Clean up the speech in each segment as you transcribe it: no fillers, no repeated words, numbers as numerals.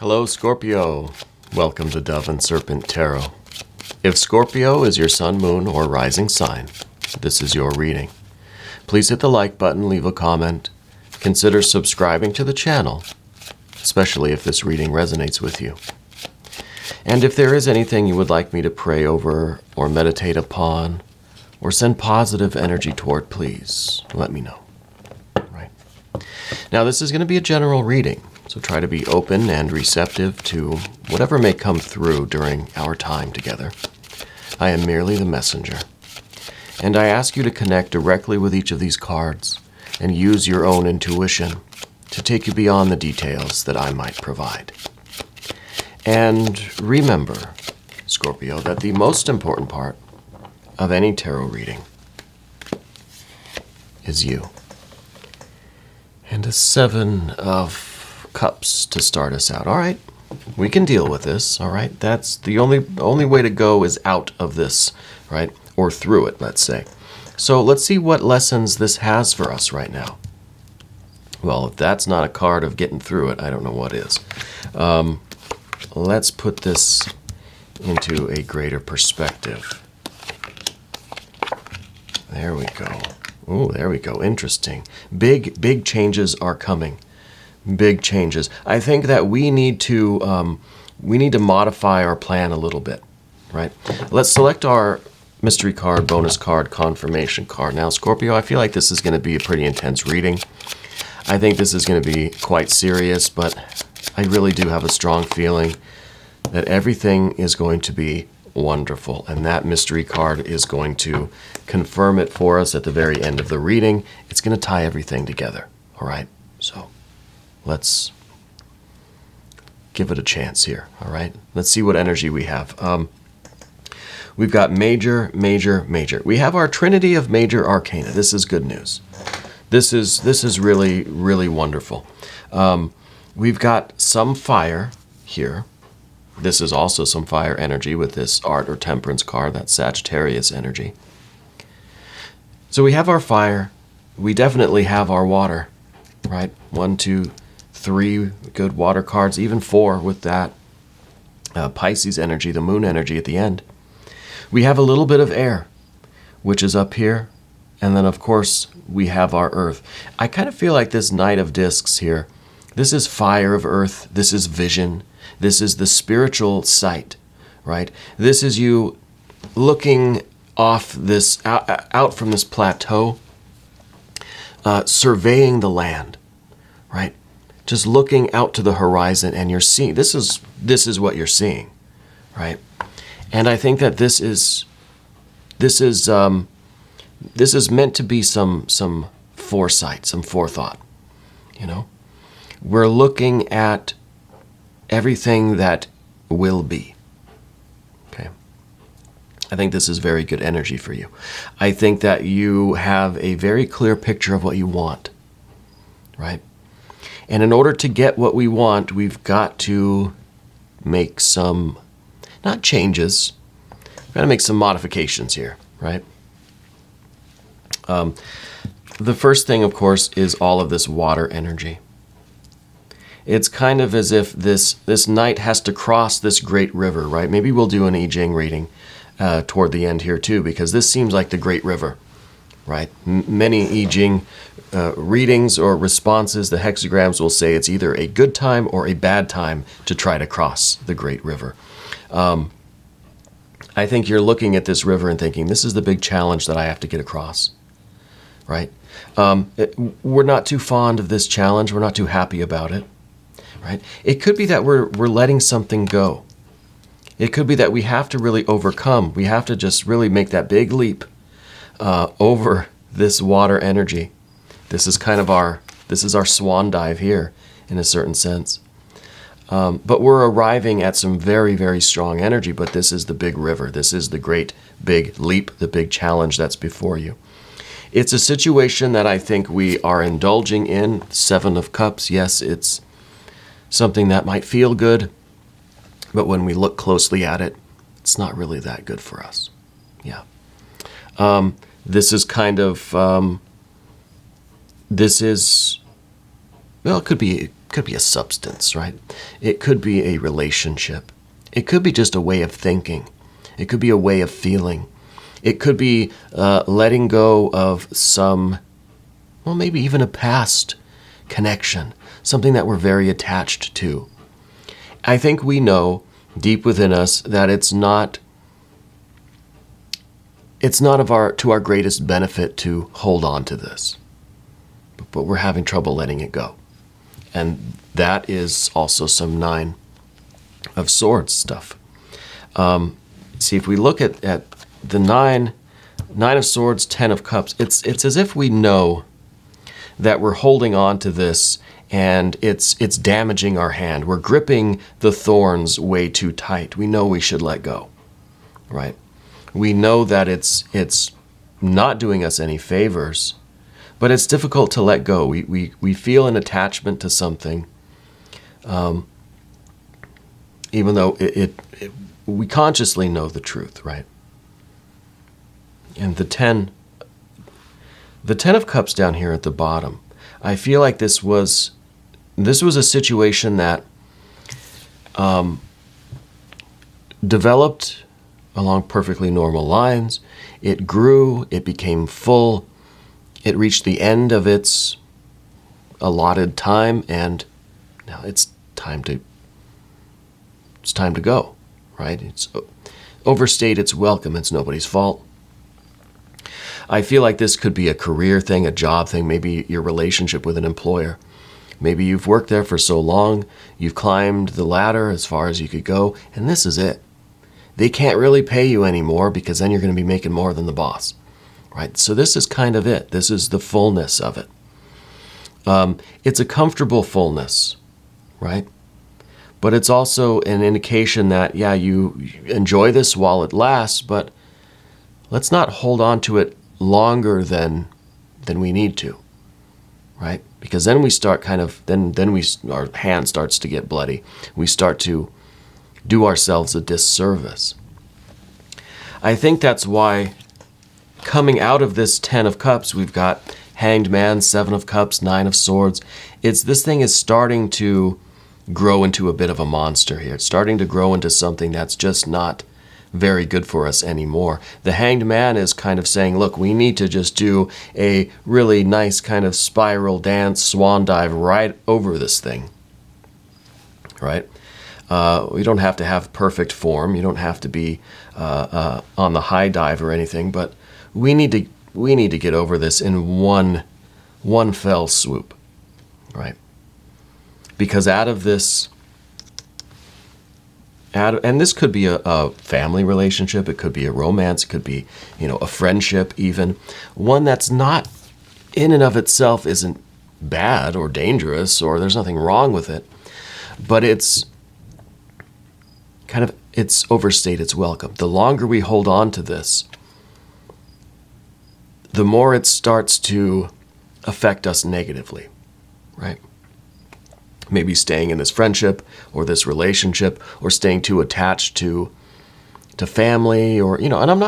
Hello, Scorpio. Welcome to Dove and Serpent Tarot. If Scorpio is your sun, moon, or rising sign, this is your reading. Please hit the like button, leave a comment. Consider subscribing to the channel, especially if this reading resonates with you. And if there is anything you would like me to pray over or meditate upon or send positive energy toward, please let me know. Right. Now, this is going to be a general reading, so try to be open and receptive to whatever may come through during our time together. I am merely the messenger. And I ask you to connect directly with each of these cards and use your own intuition to take you beyond the details that I might provide. And remember, Scorpio, that the most important part of any tarot reading is you. And a 7 of Cups to start us out. All right, we can deal with this. All right, that's the only way to go is out of this, right? Or through it, let's say. So let's see what lessons this has for us right now. Well, if that's not a card of getting through it, I don't know what is. Let's put this into a greater perspective. There we go. Oh, there we go. Interesting. Big changes are coming. Big changes. I think that we need to modify our plan a little bit, right? Let's select our mystery card, bonus card, confirmation card. Now, Scorpio, I feel like this is going to be a pretty intense reading. I think this is going to be quite serious, but I really do have a strong feeling that everything is going to be wonderful, and that mystery card is going to confirm it for us at the very end of the reading. It's going to tie everything together, all right? So let's give it a chance here, all right? Let's see what energy we have. We've got major, major, major. We have our trinity of major arcana. This is good news. This is really, really wonderful. We've got some fire here. This is also some fire energy with this art or temperance card, that Sagittarius energy. So we have our fire. We definitely have our water, right? 1, 2, 3 good water cards, even 4 with that Pisces energy, the moon energy at the end. We have a little bit of air, which is up here. And then, of course, we have our earth. I kind of feel like this Knight of Discs here, this is fire of earth. This is vision. This is the spiritual sight, right? This is you looking off this, out from this plateau, surveying the land, right? Just looking out to the horizon, and you're seeing, this is what you're seeing, right? And I think that this is meant to be some foresight, some forethought, you know? We're looking at everything that will be, okay? I think this is very good energy for you. I think that you have a very clear picture of what you want, right? And in order to get what we want, we've got to make some, not changes, we've got to make some modifications here, right? The first thing, of course, is all of this water energy. It's kind of as if this knight has to cross this great river, right? Maybe we'll do an I Ching reading toward the end here too, because this seems like the great river, right? Many I Ching readings or responses, the hexagrams will say it's either a good time or a bad time to try to cross the great river. I think you're looking at this river and thinking, this is the big challenge that I have to get across, right? We're not too fond of this challenge. We're not too happy about it. Right? It could be that we're letting something go. It could be that we have to really overcome. We have to just really make that big leap over this water energy. This is kind of our swan dive here in a certain sense. But we're arriving at some very, very strong energy, but this is the big river. This is the great big leap, the big challenge that's before you. It's a situation that I think we are indulging in. 7 of Cups, yes, it's something that might feel good, but when we look closely at it, it's not really that good for us. Yeah. This is kind of, well, it could be a substance, right? It could be a relationship. It could be just a way of thinking. It could be a way of feeling. It could be letting go of some, well, maybe even a past connection, something that we're very attached to. I think we know deep within us that it's not to our greatest benefit to hold on to this, but we're having trouble letting it go. And that is also some 9 of Swords stuff. See, if we look at the 9 of Swords, 10 of Cups, it's as if we know that we're holding on to this and it's damaging our hand. We're gripping the thorns way too tight. We know we should let go, right? We know that it's not doing us any favors, but it's difficult to let go. We feel an attachment to something, even though we consciously know the truth, right? And the 10 of Cups down here at the bottom, I feel like this was a situation that developed along perfectly normal lines. It grew, it became full, it reached the end of its allotted time, and now it's time to go, right? It's overstayed its welcome. It's nobody's fault. I feel like this could be a career thing, a job thing, maybe your relationship with an employer. Maybe you've worked there for so long, you've climbed the ladder as far as you could go, and this is it. They can't really pay you anymore because then you're going to be making more than the boss, right? So this is kind of it. This is the fullness of it. It's a comfortable fullness, right? But it's also an indication that, yeah, you enjoy this while it lasts, but let's not hold on to it longer than we need to, right? Because then we start our hand starts to get bloody. We start to do ourselves a disservice. I think that's why coming out of this 10 of Cups, we've got Hanged Man, 7 of Cups, 9 of Swords. This thing is starting to grow into a bit of a monster here. It's starting to grow into something that's just not very good for us anymore. The Hanged Man is kind of saying, look, we need to just do a really nice kind of spiral dance, swan dive right over this thing, right? We don't have to have perfect form. You don't have to be on the high dive or anything, but we need to get over this in one fell swoop, right? Because out of this, and this could be a family relationship, it could be a romance, it could be, a friendship even, one that's not in and of itself isn't bad or dangerous or there's nothing wrong with it, but it's overstayed its welcome. The longer we hold on to this, the more it starts to affect us negatively, right? Maybe staying in this friendship or this relationship or staying too attached to family or, and I'm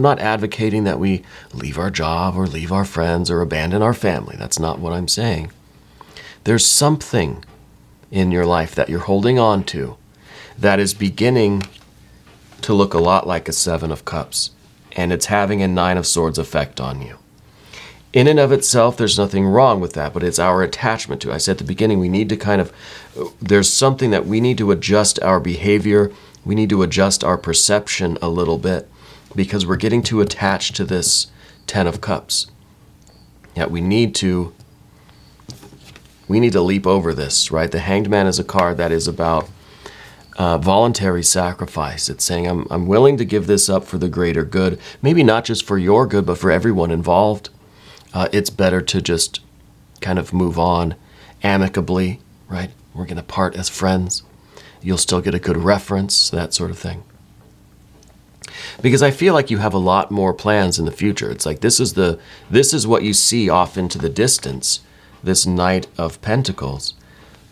not advocating that we leave our job or leave our friends or abandon our family. That's not what I'm saying. There's something in your life that you're holding on to that is beginning to look a lot like a 7 of Cups, and it's having a 9 of Swords effect on you. In and of itself, there's nothing wrong with that, but it's our attachment to it. I said at the beginning, we need to there's something that we need to adjust our behavior, we need to adjust our perception a little bit, because we're getting too attached to this 10 of Cups. Yeah, we need to leap over this, right? The Hanged Man is a card that is about voluntary sacrifice. It's saying, I'm willing to give this up for the greater good, maybe not just for your good, but for everyone involved. It's better to just kind of move on amicably, right? We're going to part as friends. You'll still get a good reference, that sort of thing. Because I feel like you have a lot more plans in the future. It's like this is what you see off into the distance, this Knight of Pentacles.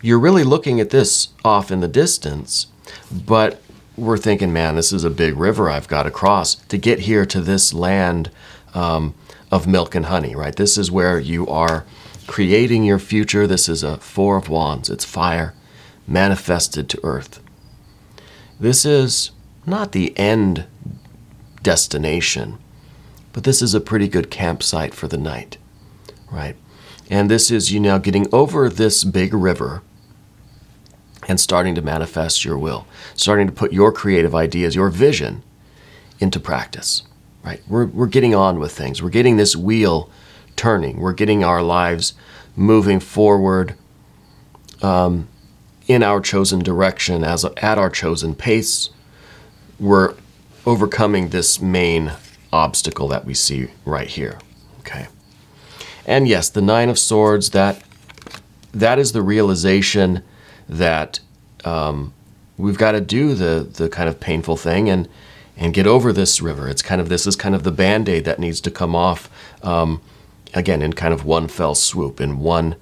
You're really looking at this off in the distance, but we're thinking, man, this is a big river I've got to cross to get here to this land of milk and honey, right? This is where you are creating your future. This is a Four of Wands. It's fire manifested to earth. This is not the end destination, but this is a pretty good campsite for the night, right? And this is you now getting over this big river and starting to manifest your will, starting to put your creative ideas, your vision into practice, right? We're getting on with things. We're getting this wheel turning. We're getting our lives moving forward in our chosen direction, at our chosen pace. We're overcoming this main obstacle that we see right here, okay? And yes, the Nine of Swords, that is the realization that we've got to do the kind of painful thing and get over this river. This is kind of the Band-Aid that needs to come off, again, in kind of one fell swoop, in one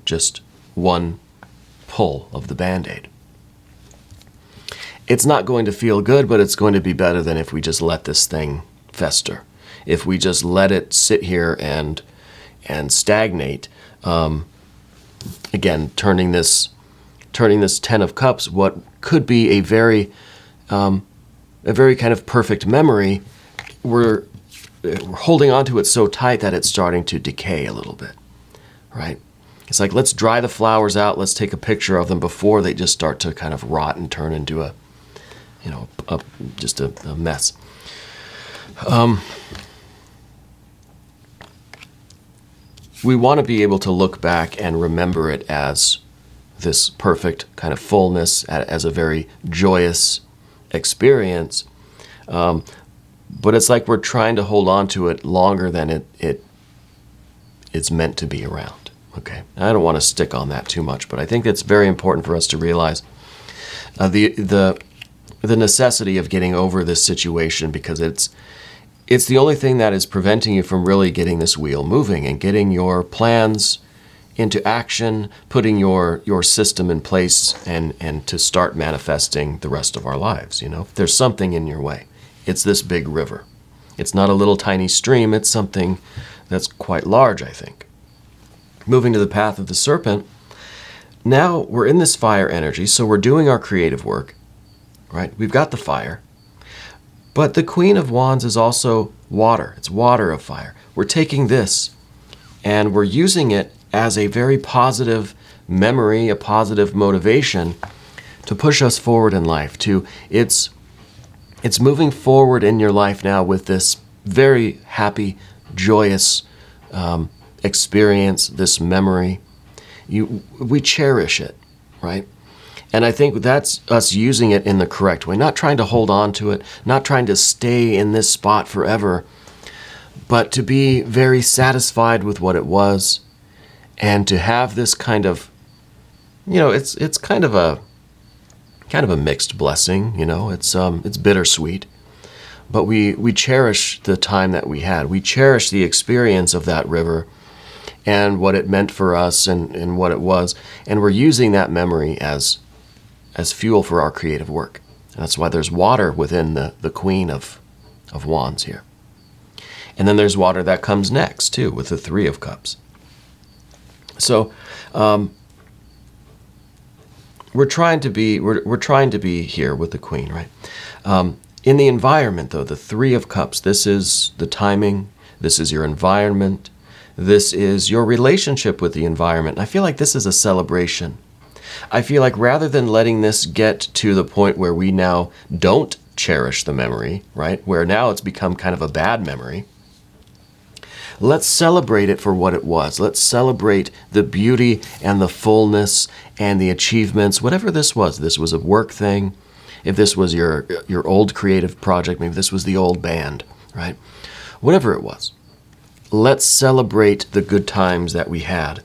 pull of the Band-Aid. It's not going to feel good, but it's going to be better than if we just let this thing fester. If we just let it sit here and stagnate, again, turning this Ten of Cups, what could be a very kind of perfect memory, we're holding onto it so tight that it's starting to decay a little bit, right? It's like, let's dry the flowers out. Let's take a picture of them before they just start to kind of rot and turn into just a mess. We want to be able to look back and remember it as this perfect kind of fullness, as a very joyous experience. But it's like we're trying to hold on to it longer than it's meant to be around. Okay, I don't want to stick on that too much, but I think it's very important for us to realize the necessity of getting over this situation, because it's the only thing that is preventing you from really getting this wheel moving and getting your plans into action, putting your system in place, and to start manifesting the rest of our lives. There's something in your way. It's this big river. It's not a little tiny stream. It's something that's quite large, I think. Moving to the path of the Serpent, now we're in this fire energy, so we're doing our creative work, right? We've got the fire. But the Queen of Wands is also water. It's water of fire. We're taking this and we're using it as a very positive memory, a positive motivation to push us forward in life. It's moving forward in your life now with this very happy, joyous experience, this memory. We cherish it, right? And I think that's us using it in the correct way, not trying to hold on to it, not trying to stay in this spot forever, but to be very satisfied with what it was, and to have this kind of, it's kind of a mixed blessing. It's bittersweet, but we cherish the time that we had. We cherish the experience of that river and what it meant for us and what it was, and we're using that memory as fuel for our creative work. And that's why there's water within the Queen of Wands here. And then there's water that comes next too, with the Three of Cups. So we're trying to be here with the Queen, right? In the environment, though, the Three of Cups, this is the timing, this is your environment, this is your relationship with the environment. And I feel like this is a celebration. I feel like rather than letting this get to the point where we now don't cherish the memory, right? Where now it's become kind of a bad memory, let's celebrate it for what it was. Let's celebrate the beauty and the fullness and the achievements, whatever this was. This was a work thing. If this was your old creative project, maybe this was the old band, right? Whatever it was. Let's celebrate the good times that we had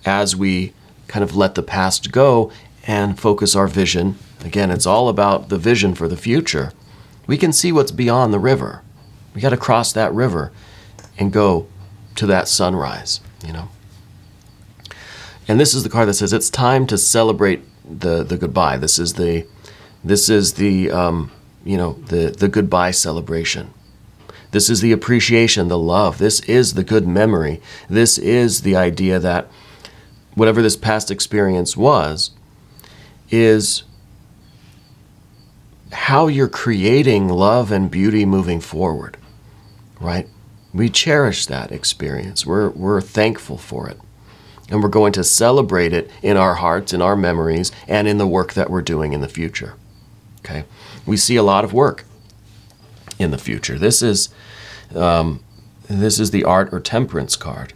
as we kind of let the past go and focus our vision. Again, it's all about the vision for the future. We can see what's beyond the river. We got to cross that river and go to that sunrise, And this is the card that says it's time to celebrate the goodbye. This is the goodbye celebration. This is the appreciation, the love. This is the good memory. This is the idea that whatever this past experience was, is how you're creating love and beauty moving forward, right? We cherish that experience. We're thankful for it. And we're going to celebrate it in our hearts, in our memories, and in the work that we're doing in the future. Okay? We see a lot of work in the future. This is the art or temperance card.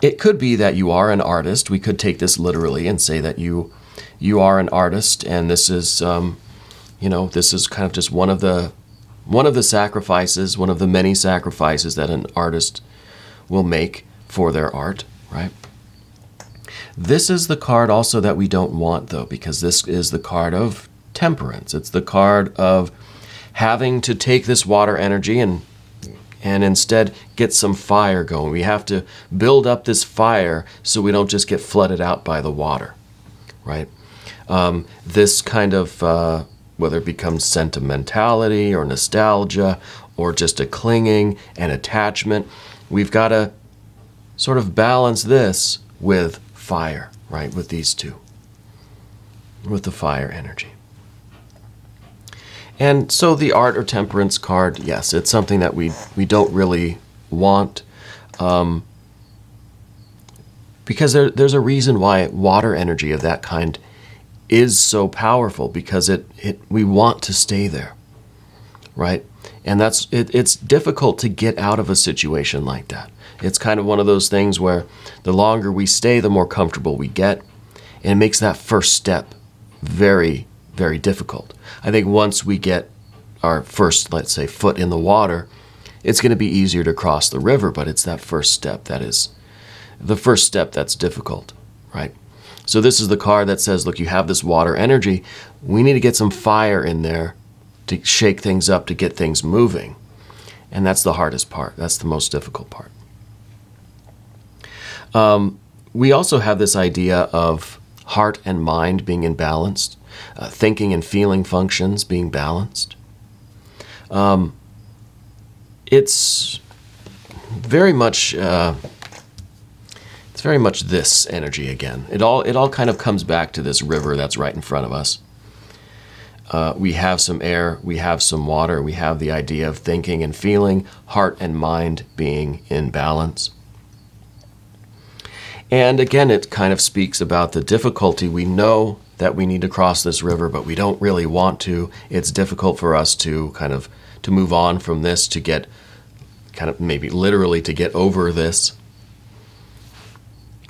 It could be that you are an artist. We could take this literally and say that you are an artist, and this is this is kind of just one of the sacrifices, one of the many sacrifices that an artist will make for their art, right? This is the card also that we don't want, though, because this is the card of temperance. It's the card of having to take this water energy and instead get some fire going. We have to build up this fire so we don't just get flooded out by the water, right? This kind of, whether it becomes sentimentality or nostalgia or just a clinging and attachment, we've got to sort of balance this with fire, right? With these two, with the fire energy. And so the art or temperance card, yes, it's something that we don't really want, because there's a reason why water energy of that kind is so powerful, because we want to stay there, right? And it's difficult to get out of a situation like that. It's kind of one of those things where the longer we stay, the more comfortable we get, and it makes that first step very, very difficult. I think once we get our first, let's say, foot in the water, it's going to be easier to cross the river, but it's that first step that is the first step that's difficult, right? So this is the card that says, look, you have this water energy. We need to get some fire in there to shake things up, to get things moving. And that's the hardest part. That's the most difficult part. We also have this idea of heart and mind being imbalanced, thinking and feeling functions being balanced. It's very much this energy again. It all kind of comes back to this river that's right in front of us. We have some air, we have some water, we have the idea of thinking and feeling, heart and mind being in balance. And again, it kind of speaks about the difficulty. We know that we need to cross this river, but we don't really want to. It's difficult for us to to move on from this, to get kind of maybe literally to get over this.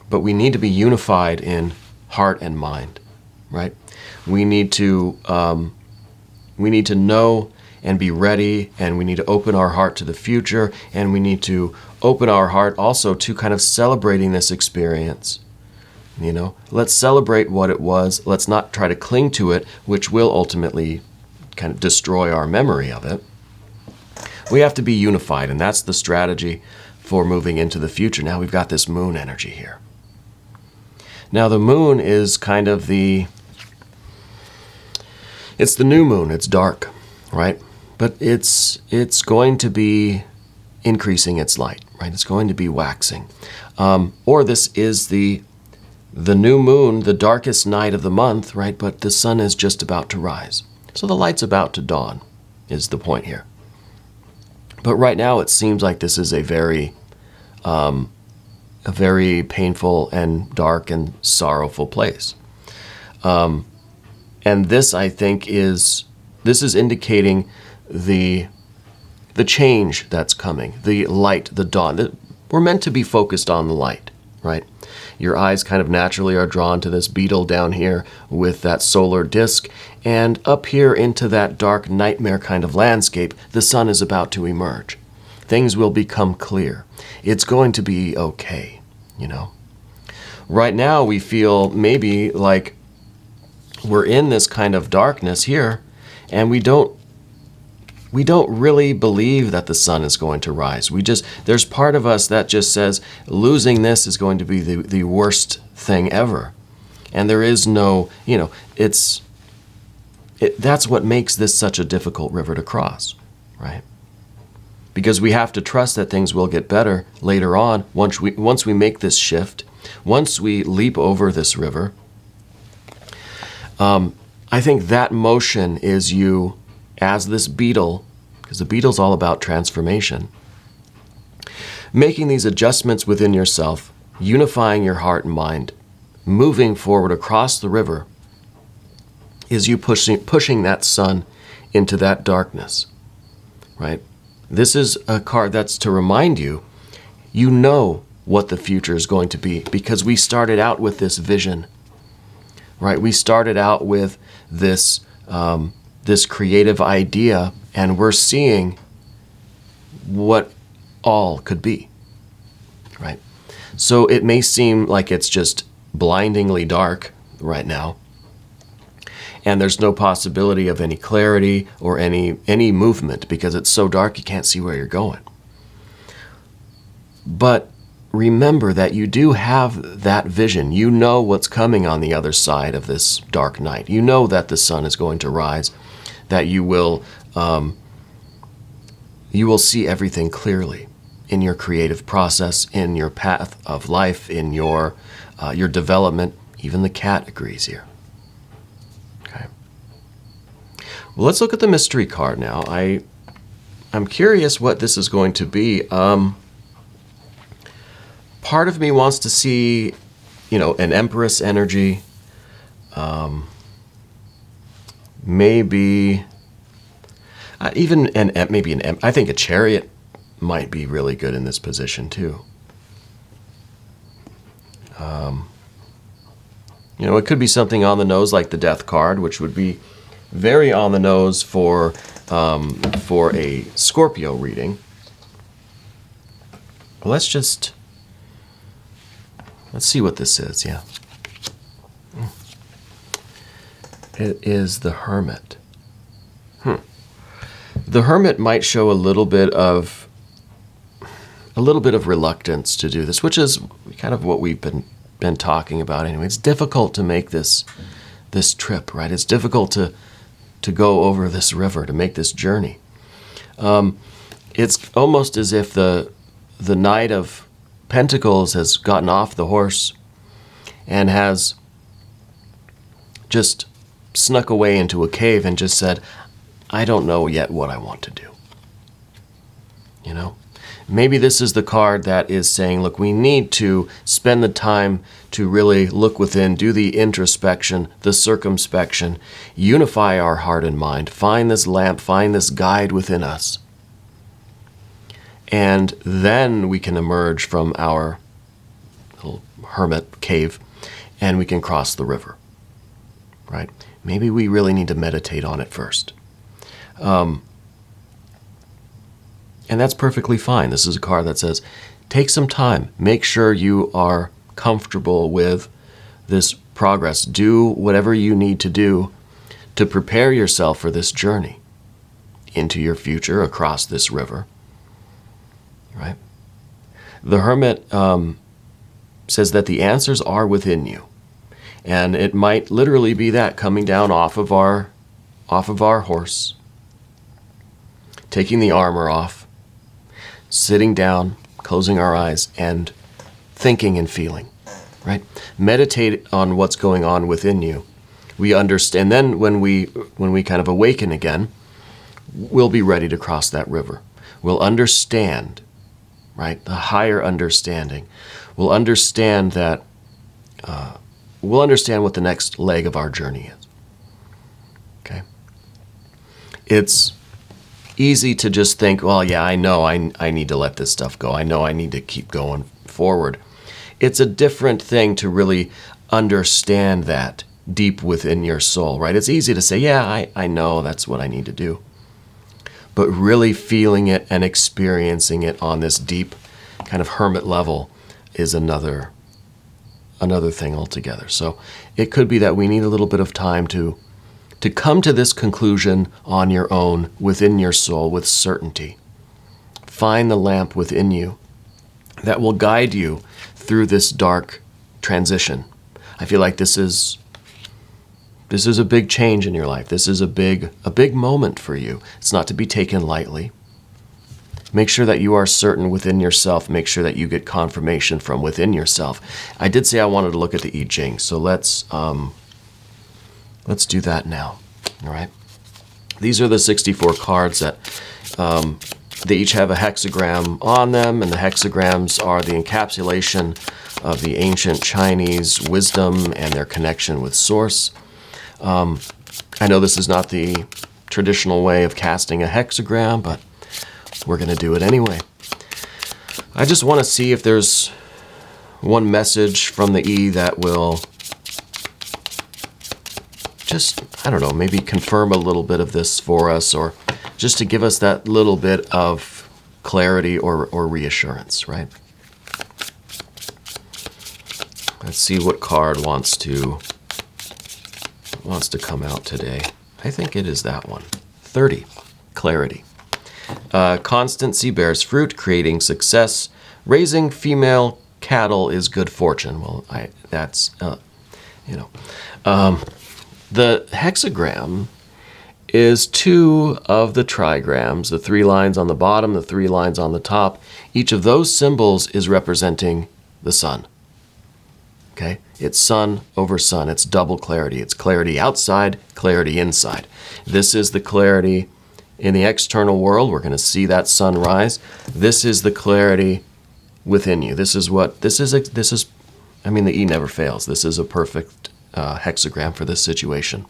But we need to be unified in heart and mind, right? We need to know and be ready, and we need to open our heart to the future, and we need to open our heart also to kind of celebrating this experience. Let's celebrate what it was. Let's not try to cling to it, which will ultimately kind of destroy our memory of it. We have to be unified, and that's the strategy for moving into the future. Now we've got this moon energy here. Now the moon is kind of it's the new moon. It's dark, right? But it's going to be increasing its light, right? It's going to be waxing. Or this is the new moon, the darkest night of the month, right? But the sun is just about to rise. So the light's about to dawn is the point here. But right now it seems like this is a very painful and dark and sorrowful place. And this, I think, is indicating the change that's coming, the light, the dawn. We're meant to be focused on the light, right? Your eyes kind of naturally are drawn to this beetle down here with that solar disk, and up here into that dark nightmare kind of landscape, the sun is about to emerge. Things will become clear. It's going to be okay, Right now we feel maybe like we're in this kind of darkness here, and we don't really believe that the sun is going to rise. There's part of us that just says losing this is going to be the worst thing ever. And there is no, that's what makes this such a difficult river to cross, right? Because we have to trust that things will get better later on once we make this shift Once we leap over this river, I think that motion is you as this beetle, because the beetle's all about transformation, making these adjustments within yourself, unifying your heart and mind, moving forward across the river, is you pushing that sun into that darkness, right? This is a card that's to remind you, you know what the future is going to be, because we started out with this vision, right? We started out with this this creative idea, and we're seeing what all could be, right? So it may seem like it's just blindingly dark right now, and there's no possibility of any clarity or any movement because it's so dark you can't see where you're going. But remember that you do have that vision. You know what's coming on the other side of this dark night. You know that the sun is going to rise, that you will see everything clearly in your creative process, in your path of life, in your development. Even the cat agrees here. Okay. Well, let's look at the mystery card now. I'm curious what this is going to be. Part of me wants to see, an Empress energy. Maybe even I think a Chariot might be really good in this position too. It could be something on the nose like the Death card, which would be very on the nose for a Scorpio reading. Let's see what this is. Yeah. It is the Hermit. The Hermit might show a little bit of reluctance to do this, which is kind of what we've been talking about anyway. It's difficult to make this trip, right? It's difficult to go over this river, to make this journey. It's almost as if the Knight of Pentacles has gotten off the horse and has just snuck away into a cave and just said, I don't know yet what I want to do. Maybe this is the card that is saying, look, we need to spend the time to really look within, do the introspection, the circumspection, unify our heart and mind, find this lamp, find this guide within us. And then we can emerge from our little hermit cave and we can cross the river, right? Maybe we really need to meditate on it first. And that's perfectly fine. This is a card that says, take some time. Make sure you are comfortable with this progress. Do whatever you need to do to prepare yourself for this journey into your future across this river, right? The Hermit says that the answers are within you. And it might literally be that, coming down off of our horse, taking the armor off, sitting down, closing our eyes, and thinking and feeling, right? Meditate on what's going on within you. We understand. Then when we kind of awaken again, we'll be ready to cross that river. We'll understand, right? The higher understanding. We'll understand that. We'll understand what the next leg of our journey is. Okay. It's easy to just think, well, yeah, I know I need to let this stuff go. I know I need to keep going forward. It's a different thing to really understand that deep within your soul, right? It's easy to say, yeah, I know that's what I need to do. But really feeling it and experiencing it on this deep kind of hermit level is another thing altogether. So it could be that we need a little bit of time to come to this conclusion on your own, within your soul, with certainty. Find the lamp within you that will guide you through this dark transition. I feel like this is a big change in your life. This is a big moment for you. It's not to be taken lightly. Make sure that you are certain within yourself. Make sure that you get confirmation from within yourself. I did say I wanted to look at the I Ching, so let's do that now. All right. These are the 64 cards that they each have a hexagram on them, and the hexagrams are the encapsulation of the ancient Chinese wisdom and their connection with Source. I know this is not the traditional way of casting a hexagram, but we're going to do it anyway. I just want to see if there's one message from the E that will just, I don't know, maybe confirm a little bit of this for us, or just to give us that little bit of clarity or reassurance, right? Let's see what card wants to come out today. I think it is that one. 30, clarity. Constancy bears fruit, creating success. Raising female cattle is good fortune. Well, that's, the hexagram is 2 of the trigrams, the 3 lines on the bottom, the 3 lines on the top. Each of those symbols is representing the sun. Okay? It's sun over sun. It's double clarity. It's clarity outside, clarity inside. This is the clarity in the external world. We're going to see that sun rise. This is the clarity within you. I mean, the E never fails. This is a perfect hexagram for this situation.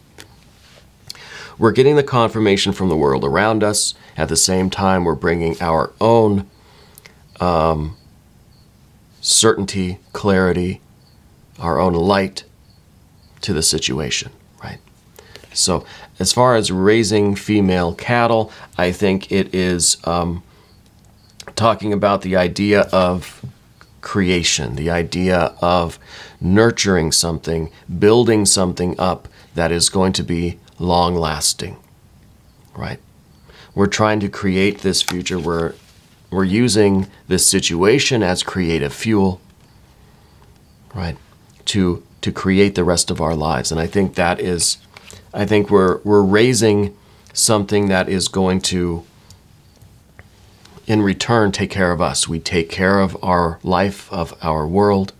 We're getting the confirmation from the world around us. At the same time, we're bringing our own certainty, clarity, our own light to the situation, right? So as far as raising female cattle, I think it is talking about the idea of creation, the idea of nurturing something, building something up that is going to be long-lasting, right? We're trying to create this future. We're using this situation as creative fuel, right? To create the rest of our lives. And I think we're raising something that is going to, in return, take care of us. We take care of our life, of our world,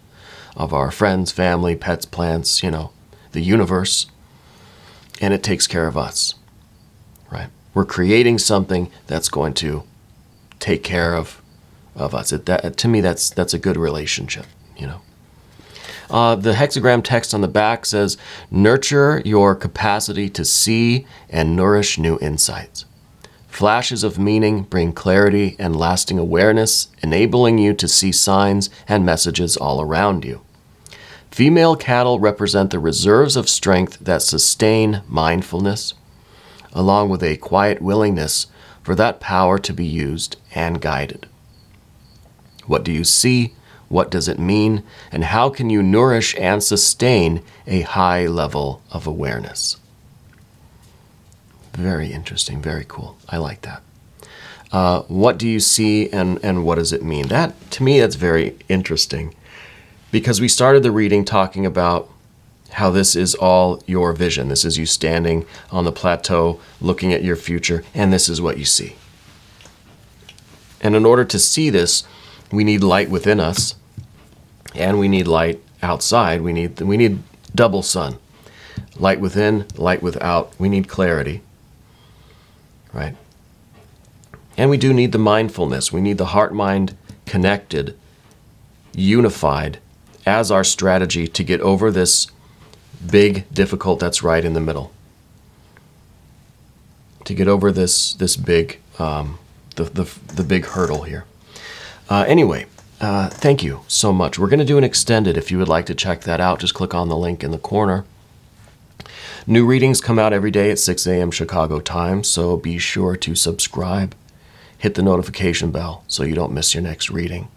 of our friends, family, pets, plants, the universe, and it takes care of us, right? We're creating something that's going to take care of us. To me, that's a good relationship, The hexagram text on the back says, nurture your capacity to see and nourish new insights. Flashes of meaning bring clarity and lasting awareness, enabling you to see signs and messages all around you. Female cattle represent the reserves of strength that sustain mindfulness, along with a quiet willingness for that power to be used and guided. What do you see? What does it mean? And how can you nourish and sustain a high level of awareness? Very interesting, very cool. I like that. What do you see and what does it mean? To me, that's very interesting, because we started the reading talking about how this is all your vision. This is you standing on the plateau, looking at your future, and this is what you see. And in order to see this, we need light within us, and we need light outside. We need double sun. Light within, light without. We need clarity, right? And we do need the mindfulness. We need the heart-mind connected, unified, as our strategy to get over this big, difficult that's right in the middle. To get over this big, the big hurdle here. Anyway, thank you so much. We're going to do an extended. If you would like to check that out, just click on the link in the corner. New readings come out every day at 6 a.m. Chicago time, so be sure to subscribe. Hit the notification bell so you don't miss your next reading.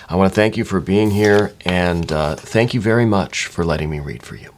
I want to thank you for being here, and thank you very much for letting me read for you.